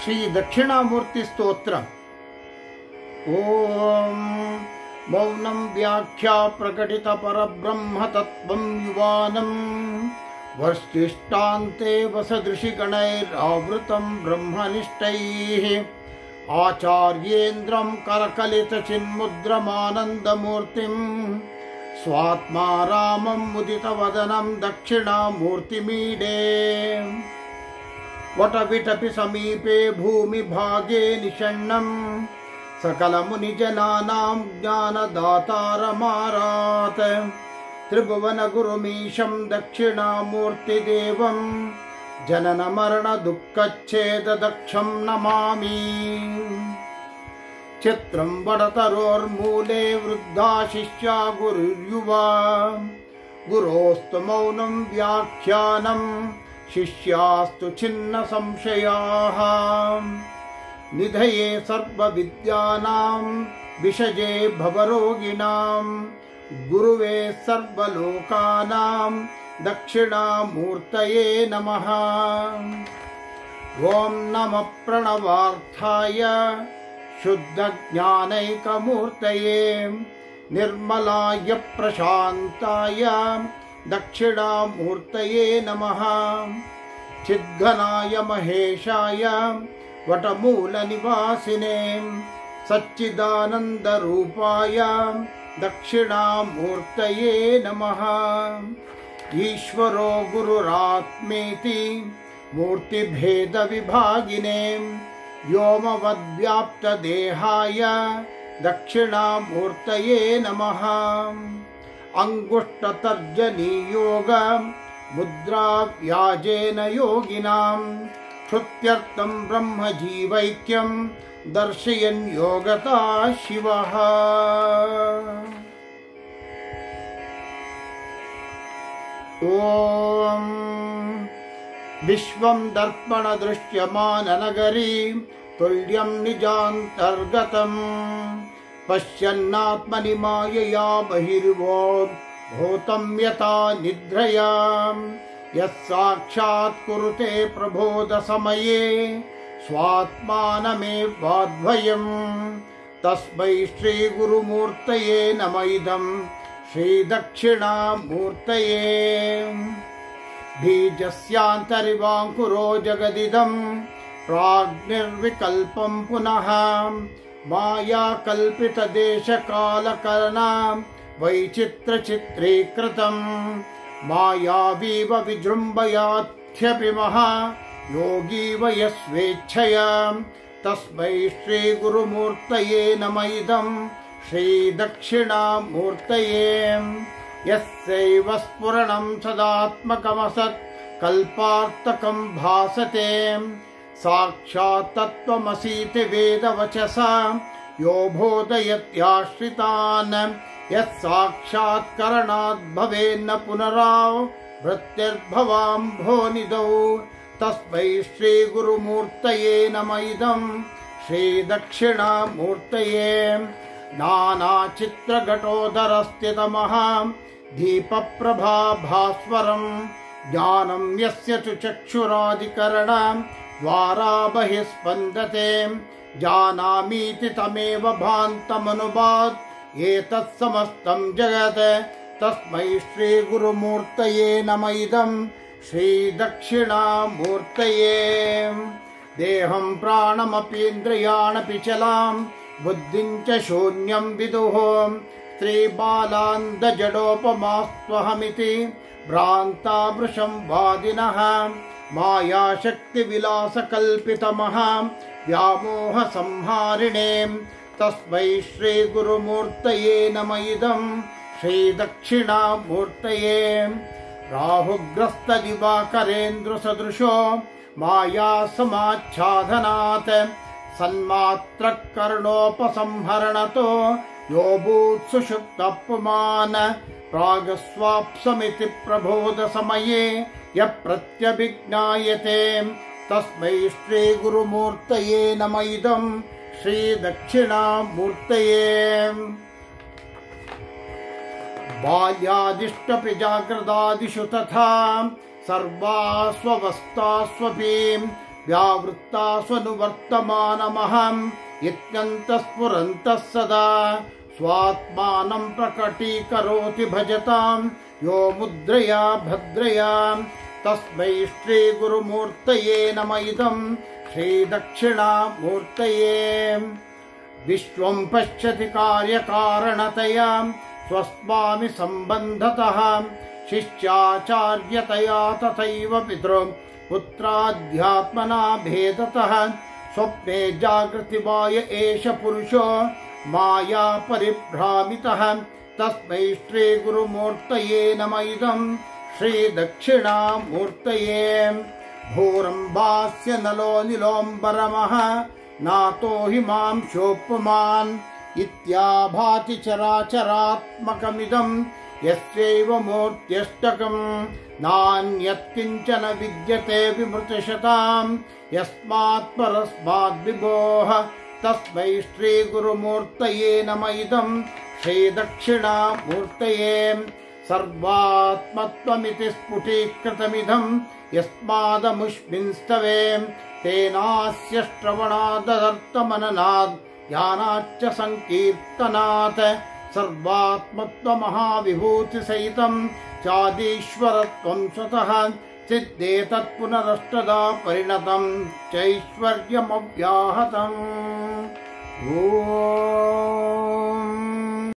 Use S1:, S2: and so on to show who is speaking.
S1: श्री दक्षिणामूर्ति स्तोत्रम्। ओम मौनं व्याख्या प्रकटित परब्रह्म तत्त्वं युवानं वर्षिष्टान्ते वसदृशि गणैरावृतं ब्रह्मनिष्ठैः आचार्येन्द्रं करकलित चिन्मुद्रमानन्दमूर्तिं स्वात्मा रामं मुदितवदनं दक्षिणामूर्तिमीडे। वटविटपि समीपे भूमिभागे निषण्णं सकलमुनिजनानां ज्ञानदातारमारात् त्रिभुवनगुरुमीशं दक्षिणामूर्तिदेवं जननमरणदुःखच्छेददक्षं नमामि। चित्रं वडतरोर्मूले वृद्धा शिष्या गुरुर्युवा गुरोस्तु मौनं व्याख्यानं शिष्यास्तु छिन्न संशयाः। निधये सर्वविद्यानां विषजे भवरोगिणां गुरुवे सर्वलोकानां दक्षिणामूर्तये नमः। ओं नमः प्रणवार्थाय शुद्धज्ञानैकमूर्तये निर्मलाय प्रशान्ताय दक्षिणामूर्तये नमः। चिद्घनाय महेशाय वटमूलनिवासिने सच्चिदानन्दरूपाय दक्षिणामूर्तये नमः। ईश्वरो गुरुरात्मेति मूर्तिभेदविभागिने व्योमवद्व्याप्तदेहाय दक्षिणामूर्तये नमः। अंगुष्ठतर्जनीयोग मुद्रा व्याजेन योगिनां श्रुत्यर्थं ब्रह्मजीवैक्यं दर्शयन् योगता शिवः। ओम विश्वं दर्पण दृश्यमाननगरी तुल्यं निजान्तर्गतम् पश्यन्नात्मनि मायया बहिर्भूतं यथा निद्रया यस्साक्षात् कुरुते प्रबोधसमये स्वात्मानमेवाद्वयं तस्मै श्रीगुरुमूर्तये नमः। इदं श्रीदक्षिणामूर्तये। बीजस्यान्तरिवाङ्कुरो जगदिदं प्राग्निर्विकल्पं पुनः मायाकल्पितदेशकालकरणा वैचित्रचित्रीकृतं मायावीव विजृम्भयात्यपि महा योगीव यस्वेच्छया तस्मै श्रीगुरुमूर्तये नमः। इदं श्रीदक्षिणामूर्तये। यस्यैव स्फुरणं सदात्मकमसत् कल्पार्थकं भासते साक्षात् तत्त्वमसीति वेदवचसा यो बोधयत्याश्रितान् यत्साक्षात्करणात् भवेन्न पुनरावृत्तिर्भवाम्भोनिधौ तस्मै श्रीगुरुमूर्तये नमः। इदं श्रीदक्षिणामूर्तये। नानाचित्रघटोदरस्थितमः दीपप्रभाभास्वरं ज्ञानं यस्य तु चक्षुरादिकरणं द्वारा बहिस्पन्दते जानामीति तमेव भान्तमनुभात् एतत् समस्तं जगत् तस्मै श्रीगुरुमूर्तये नमः। इदं श्रीदक्षिणामूर्तये। देहं प्राणमपीन्द्रियाणपि चलां बुद्धिं च शून्यं विदुः स्त्रीबालान्दजडोपमास्त्वहमिति भ्रान्तामृशं वादिनः मायाशक्तिविलासकल्पितमः व्यामोहसंहारिणे तस्मै श्रीगुरुमूर्तये नमः। इदं श्रीदक्षिणामूर्तये। राहुग्रस्तदिवाकरेन्द्रसदृशो मायासमाच्छादनात् सन्मात्रकर्णोपसंहरणतो यो भूत्सुषुप्तः पुमान् प्रागस्वाप्समिति प्रबोधसमये यः प्रत्यभिज्ञायते तस्मै श्रीगुरुमूर्तये नमः। इदं श्रीदक्षिणामूर्तये। बाल्यादिष्टपि जाग्रदादिषु तथा सर्वास्वस्थास्वपि व्यावृत्तास्वनुवर्तमानमहम् इत्यन्तः स्फुरन्तः सदा स्वात्मानं प्रकटीकरोति भजतां यो मुद्रया भद्रया तस्मै श्रीगुरुमूर्तये नम इदं श्रीदक्षिणामूर्तये। विश्वं पश्यति कार्यकारणतया स्वस्वामि सम्बन्धतः शिष्याचार्यतया तथैव पितृपुत्राध्यात्मना भेदतः स्वप्ने जागृति वा य एष पुरुषो माया परिभ्रामितः तस्मै श्रीगुरुमूर्तये नम इदं श्रीदक्षिणामूर्तये। भूरम्भास्य नलो निलोऽम्बरमः नातो हिमांशोपमान् इत्याभाति चराचरात्मकमिदं यस्यैव मूर्त्यष्टकम् नान्यत्किञ्चन विद्यते विमृतशतां यस्मात् परस्माद्विभोः तस्मै श्रीगुरुमूर्तये नम इदं श्रीदक्षिणामूर्तये। सर्वात्मत्वमिति स्फुटीकृतमिदं यस्मादमुष्मिंस्तवे तेनास्य श्रवणादर्थमननात् ज्ञानाच्च संकीर्तनात् सर्वात्मत्वमहाविभूतिसहितं चादीश्वरत्वं स्वतः सिद्धे तत्पुनरष्टदा परिणतं चैश्वर्यमव्याहतम्।